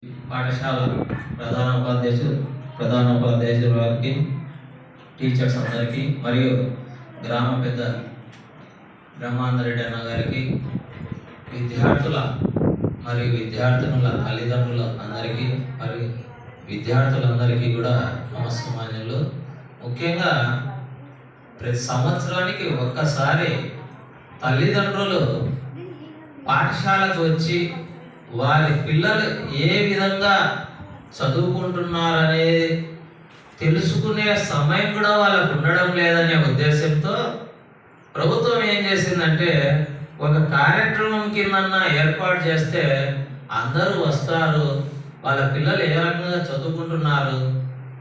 పాఠశాల ప్రధానోపాధ్యాయులు వారికి, టీచర్స్ అందరికీ, మరియు గ్రామ పెద్ద బ్రహ్మానందరెడ్డి అన్న గారికి, విద్యార్థుల మరియు విద్యార్థినుల తల్లిదండ్రుల అందరికీ మరియు విద్యార్థులందరికీ కూడా నమస్కారాలు. ముఖ్యంగా ప్రతి సంవత్సరానికి ఒక్కసారి తల్లిదండ్రులు పాఠశాలకు వచ్చి వారి పిల్లలు ఏ విధంగా చదువుకుంటున్నారనేది తెలుసుకునే సమయం కూడా వాళ్ళకు ఉండడం లేదనే ఉద్దేశంతో ప్రభుత్వం ఏం చేసిందంటే ఒక కార్యక్రమం కిందన్నా ఏర్పాటు చేస్తే అందరూ వస్తారు, వాళ్ళ పిల్లలు ఏ రకంగా చదువుకుంటున్నారు,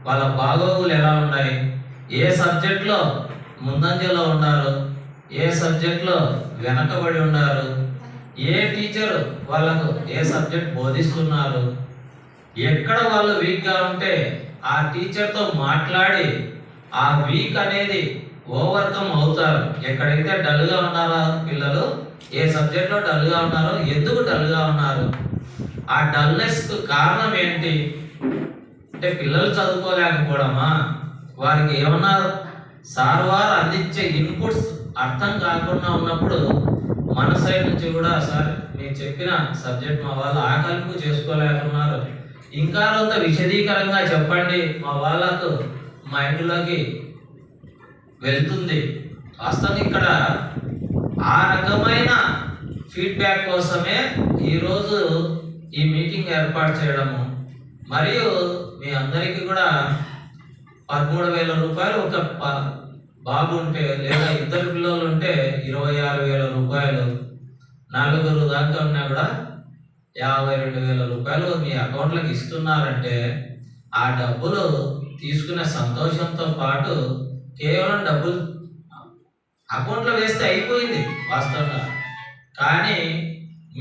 వాళ్ళ బాగోగులు ఎలా ఉన్నాయి, ఏ సబ్జెక్ట్లో ముందంజలో ఉన్నారు, ఏ సబ్జెక్ట్లో వెనకబడి ఉన్నారు, ఏ టీచర్ వాళ్ళకు ఏ సబ్జెక్ట్ బోధిస్తున్నారు, ఎక్కడ వాళ్ళు వీక్గా ఉంటే ఆ టీచర్తో మాట్లాడి ఆ వీక్ అనేది ఓవర్కమ్ అవుతారు. ఎక్కడైతే డల్గా ఉన్నారో పిల్లలు, ఏ సబ్జెక్ట్లో డల్గా ఉన్నారో, ఎందుకు డల్గా ఉన్నారు, ఆ డల్నెస్కు కారణం ఏంటి అంటే పిల్లలు చదువుకోలేకపోవడమా, వారికి ఏమన్నా సార్ వారు అందించే ఇన్పుట్స్ అర్థం కాకుండా ఉన్నప్పుడు మన సైడ్ నుంచి కూడా సార్ మీరు చెప్పిన సబ్జెక్ట్ మా వాళ్ళు ఆకలింపు చేసుకోలేకున్నారు, ఇంకా కొంత విశదీకరంగా చెప్పండి, మా వాళ్ళకు మైండ్లోకి వెళ్తుంది. వాస్తవం ఇక్కడ ఆ రకమైన ఫీడ్బ్యాక్ కోసమే ఈరోజు ఈ మీటింగ్ ఏర్పాటు చేయడము. మరియు మీ అందరికీ కూడా 13,000 రూపాయలు ఒక బాబు ఉంటే లేదా ఇద్దరు పిల్లలు ఉంటే 26,000 రూపాయలు, నలుగురు దాకా ఉన్నా కూడా 52,000 రూపాయలు మీ అకౌంట్లోకి ఇస్తున్నారంటే ఆ డబ్బులు తీసుకునే సంతోషంతో పాటు కేవలం డబ్బులు అకౌంట్లో వేస్తే అయిపోయింది వాస్తవంగా. కానీ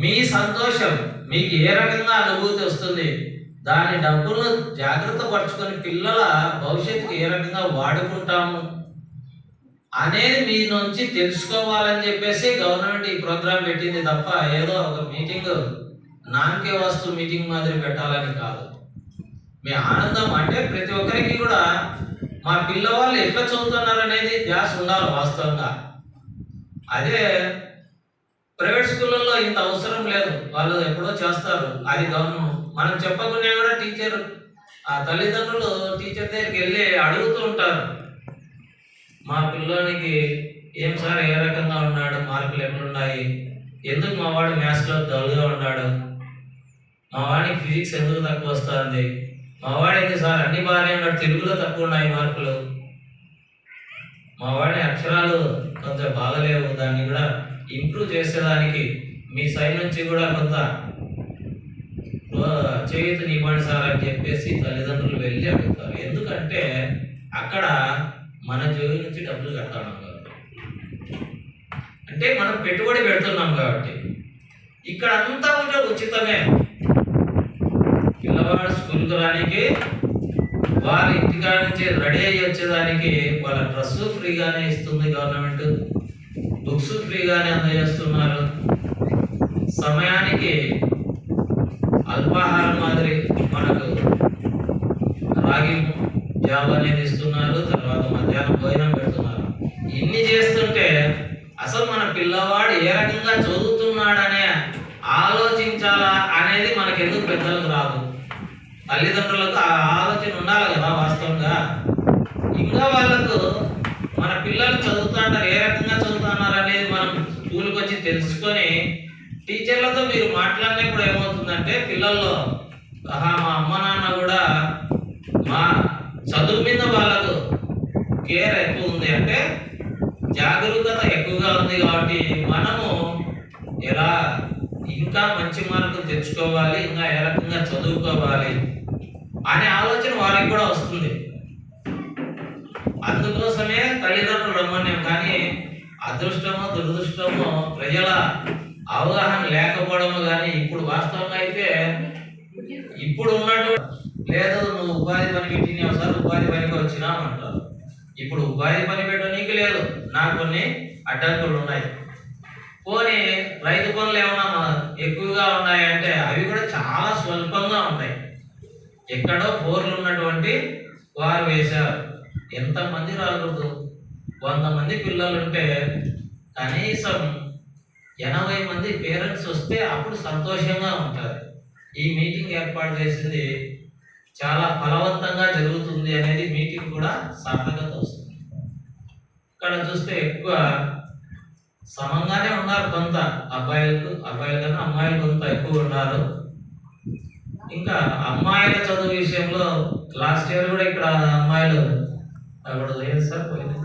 మీ సంతోషం మీకు ఏ రకంగా అనుభూతి వస్తుంది, దాని డబ్బులను జాగ్రత్త పరుచుకొని పిల్లల భవిష్యత్తుకు ఏ రకంగా వాడుకుంటాము అనేది మీ నుంచి తెలుసుకోవాలని చెప్పేసి గవర్నమెంట్ ఈ ప్రోగ్రాం పెట్టింది తప్ప ఏదో ఒక మీటింగ్ నామకే వస్తు మీటింగ్ మాదిరి పెట్టాలని కాదు. మీ ఆనందం అంటే ప్రతి ఒక్కరికి కూడా మా పిల్లవాళ్ళు ఎట్లా చదువుతున్నారు అనేది ధ్యాస ఉండాలి వాస్తవంగా. అదే ప్రైవేట్ స్కూళ్ళల్లో ఇంత అవసరం లేదు, వాళ్ళు ఎప్పుడో చేస్తారు, అది గవర్నమెంట్ మనం చెప్పకుండా కూడా టీచర్ ఆ తల్లిదండ్రులు టీచర్ దగ్గరికి వెళ్ళి అడుగుతూ ఉంటారు, మా పిల్లోనికి ఏం సార్ ఏ రకంగా ఉన్నాడు, మార్కులు ఎట్లున్నాయి, ఎందుకు మా వాడు మ్యాథ్స్లో డల్గా ఉన్నాడు, మా వాడికి ఫిజిక్స్ ఎందుకు తక్కువ వస్తుంది, మా వాడికి సార్ అన్ని బాగానే ఉన్నాడు, తెలుగులో తక్కువ ఉన్నాయి మార్కులు, మా వాడి అక్షరాలు కొంచెం బాగలేవు, దాన్ని కూడా ఇంప్రూవ్ చేసేదానికి మీ సైడ్ నుంచి కూడా కొంత చేయూతనివ్వండి సార్ అని చెప్పేసి తల్లిదండ్రులు వెళ్ళి అడుగుతారు. ఎందుకంటే అక్కడ మన జోబు నుంచి డబ్బులు కడతాం కాబట్టి, అంటే మనం పెట్టుబడి పెడుతున్నాం కాబట్టి. ఇక్కడ అంతా కూడా ఉచితమే, పిల్లవాడు స్కూల్కి రానికి, వారి ఇంటికాడ నుంచి రెడీ అయ్యి వచ్చేదానికి వాళ్ళ డ్రెస్సు ఫ్రీగానే ఇస్తుంది గవర్నమెంట్, బుక్స్ ఫ్రీగానే అందజేస్తున్నారు, సమయానికి అల్పాహారం మాదిరి మనకు రాగి జాబ్ అనేది ఇస్తున్నారు, తర్వాత మధ్యాహ్నం భోజనం పెడుతున్నారు. ఇన్ని చేస్తుంటే అసలు మన పిల్లవాడు ఏ రకంగా చదువుతున్నాడనే ఆలోచించాలా అనేది మనకు ఎందుకు పెద్దలకు రాదు, తల్లిదండ్రులకు ఆ ఆలోచన ఉండాలి కదా వాస్తవంగా. ఇంకా వాళ్ళకు మన పిల్లలు చదువుతుంటారు, ఏ రకంగా చదువుతున్నారు అనేది మనం స్కూల్కి వచ్చి తెలుసుకొని టీచర్లతో మీరు మాట్లాడినప్పుడు ఏమవుతుందంటే పిల్లల్లో మా అమ్మ నాన్న కూడా మా చదువు మీద వాళ్ళకు కేర్ ఎక్కువ ఉంది, అంటే జాగరూకత ఎక్కువగా ఉంది కాబట్టి మనము ఎలా ఇంకా మంచి మార్కులు తెచ్చుకోవాలి, ఇంకా ఏ రకంగా చదువుకోవాలి అనే ఆలోచన వారికి కూడా వస్తుంది. అందుకోసమే తల్లిదండ్రులు రమ్మన్నాం. కానీ అదృష్టమో దురదృష్టమో ప్రజల అవగాహన లేకపోవడము. కానీ ఇప్పుడు వాస్తవంగా అయితే ఇప్పుడు ఉన్నట్టు లేదు, నువ్వు ఉపాధి పని పెట్టినావు సార్, ఉపాధి పనికి వచ్చినావు అంటారు. ఇప్పుడు ఉపాధి పని పెట్టడానికి లేదు, నాకు కొన్ని అడ్డంకులు ఉన్నాయి. పోనీ రైతు పనులు ఏమైనా ఎక్కువగా ఉన్నాయంటే అవి కూడా చాలా స్వల్పంగా ఉంటాయి. ఎక్కడో బోర్లు ఉన్నటువంటి వారు వేశారు. ఎంతమంది రాకూడదు? 100 మంది పిల్లలుంటే కనీసం 80 మంది పేరెంట్స్ వస్తే అప్పుడు సంతోషంగా ఉంటారు. ఈ మీటింగ్ ఏర్పాటు చేసింది చాలా ఫలవంతంగా జరుగుతుంది అనేది మీటింగ్ కూడా సార్థకత వస్తుంది. ఇక్కడ చూస్తే ఎక్కువ సమంగానే ఉన్నారు, కొంత అబ్బాయిలు కన్నా అమ్మాయిలు కొంత ఎక్కువ ఉన్నారు. ఇంకా అమ్మాయిల చదువు విషయంలో లాస్ట్ ఇయర్ కూడా ఇక్కడ అమ్మాయిలు అక్కడ లేదు సార్, పోయింది